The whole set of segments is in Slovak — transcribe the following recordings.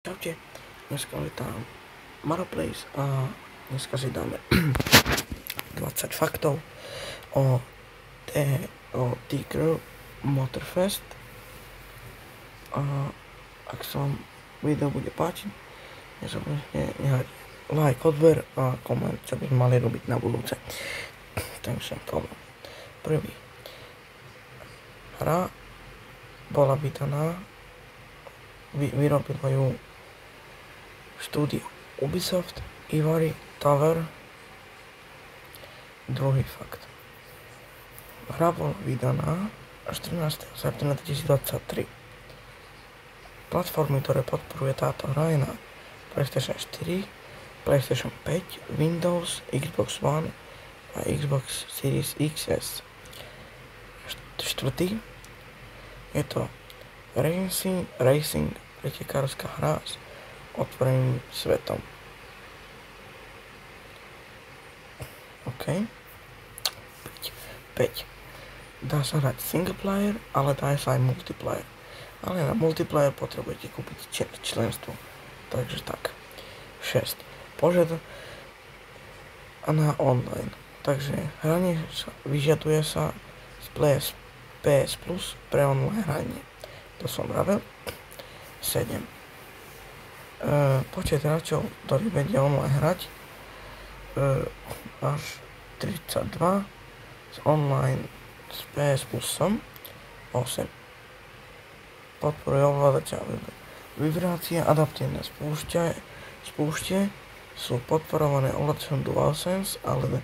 Čaute, dneska letám Maroplace a dneska si dáme 20 faktov o T-Crew Motorfest. A ak sa vám video bude páčiť, nezabudnite nehať like, odber a koment, čo by sme mali robiť na budúce. Takže prvý. Hra bola vydaná, vyrobilo ju štúdio Ubisoft, Ivory Tower. Druhý fakt. Hra bola vydaná 14. septembra 2023. Platformy, ktoré podporuje táto hra, je na PlayStation 4, PlayStation 5, Windows, Xbox One a Xbox Series XS. Štvrtý. Je to racing pretekárska hra s otvoreným svetom. OK. 5. Dá sa hrať single player, ale dá sa aj multiplayer. Ale na multiplayer potrebujete kúpiť členstvo. Takže tak. 6. Na online. Takže hranie vyžaduje sa z PS Plus pre online hranie. To som vravel. 7. Počet hráčov, ktorí vedia online hrať, až 32, z online s PS Plusom 8. Podporuje ovládača vibrácie, adaptívne spúšte sú podporované ovládačom DualSense, ale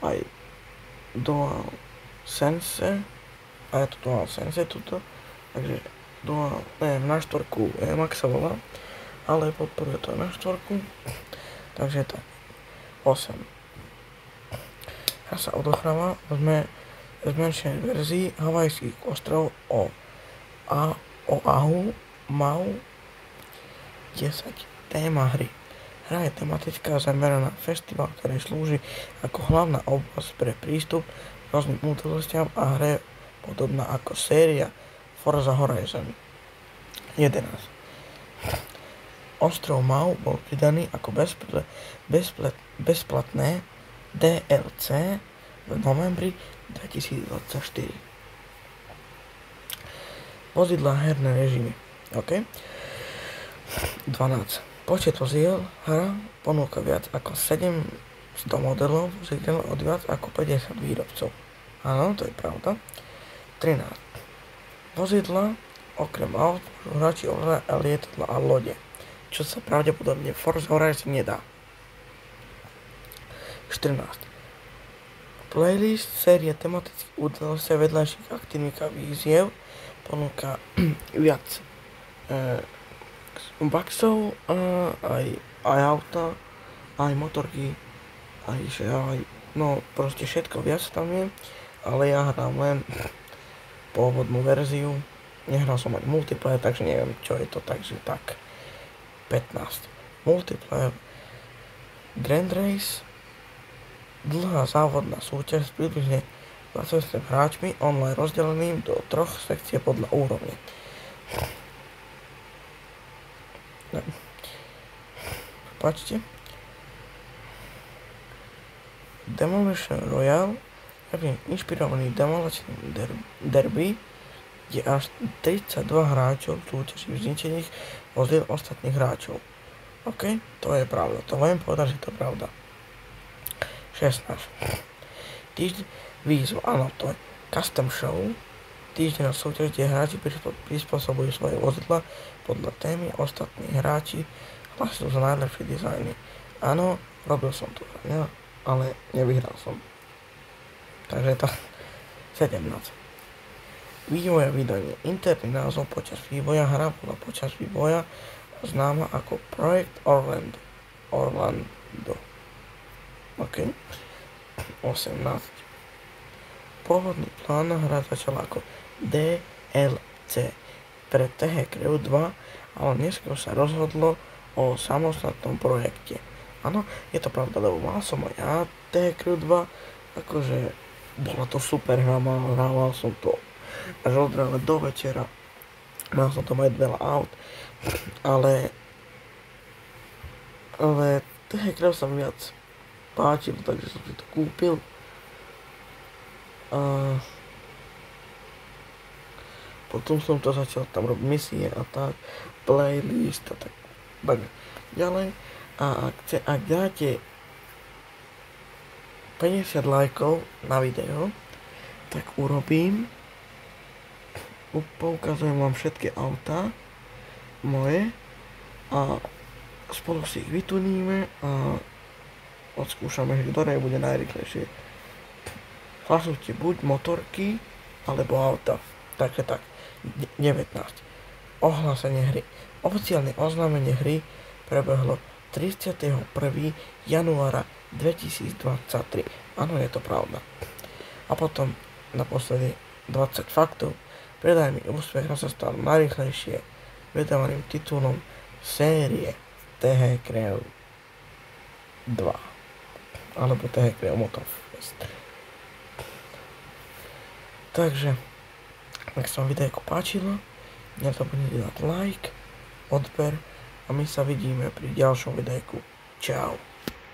aj DualSense, a je to DualSense tuto, takže na štvorku Max sa volá, ale podporuje to na štvorku, takže tak. 8. Hra sa odohráva v zmenšenej verzii Havajských ostrovov o Mau 10. Téma hry. Hra je tematická, zameraná na festival, ktorý slúži ako hlavná oblasť pre prístup k rôznym udalostiam a hra je podobná ako séria Forza Horizon. 11. Ostrov Mau bol pridaný ako bezplatné DLC v novembri 2024. Vozidlá, herné režimy. OK. 12. Počet vozidiel. Hra ponúka viac ako 700 modelov vozidiel od viac ako 50 výrobcov. Áno, to je pravda. 13. Vozidla okrem aut môžu hráči ovládať lietadla a lode, čo sa pravdepodobne Forza Horizon nedá. 14. Playlist série tematických udalostí a vedľajších aktivít a víziev ponúka viac baxov, aj auta, aj motorky, proste všetko viac tam je, ale ja hrám len pôvodnú verziu, nehral som aj multiplayer, takže neviem čo je to, takže tak. 15. Multiplayer Grand Race, dlhá závodná súťaž s približne 28 hráčmi, online rozdeleným do 3 sekcií podľa úrovne. Prepačte. Demolition Royale je inšpirovaný demoličným derby, kde až 32 hráčov súťaží v zničených vozidiel ostatných hráčov. OK, to je pravda, to viem povedať, že to je pravda. 16. Týždeň výzva, áno, to je custom show, týždenná súťaž, kde hráči prispôsobujú svoje vozidla podľa témy, ostatní hráči hlasujú za najlepšie dizajny. Áno, robil som to, ja, ale nevyhral som. Takže to 17. Vývoj a vydanie. Interný názov počas vývoja. Hra bola počas vývoja známa ako Projekt Orlando. OK. 18. Pôvodný plán hra začala ako DLC pre T-Crew 2, ale neskôr sa rozhodlo o samostatnom projekte. Áno, je to pravda, lebo mal som aj ja T-Crew 2, akože bola to super hra, hrával som to až od rána do večera, mal som tam aj veľa aut, ale ale TH Crew sa mi viac páčil, takže som si to kúpil. A potom som to začal tam robiť misie a tak, playlist a tak ďalej. A ak dáte 50 lajkov na video, tak poukazujem vám všetky autá moje a spolu si ich vytuníme a odskúšame, že ktoré bude najrýchlejšie. Hlasujte buď motorky, alebo auta. Takže tak. 19. Ohlásenie hry. Oficiálne oznámenie hry prebehlo 31. januára 2023. Áno, je to pravda. A potom naposledy 20 faktov. Predajný úspech sa stal najrýchlejšie vydávaným titulom série TH Crew 2 alebo TH Crew Motorfest. Takže ak sa vám videjko páčilo, nezabudnite dať like, odber a my sa vidíme pri ďalšom videjku. Čau.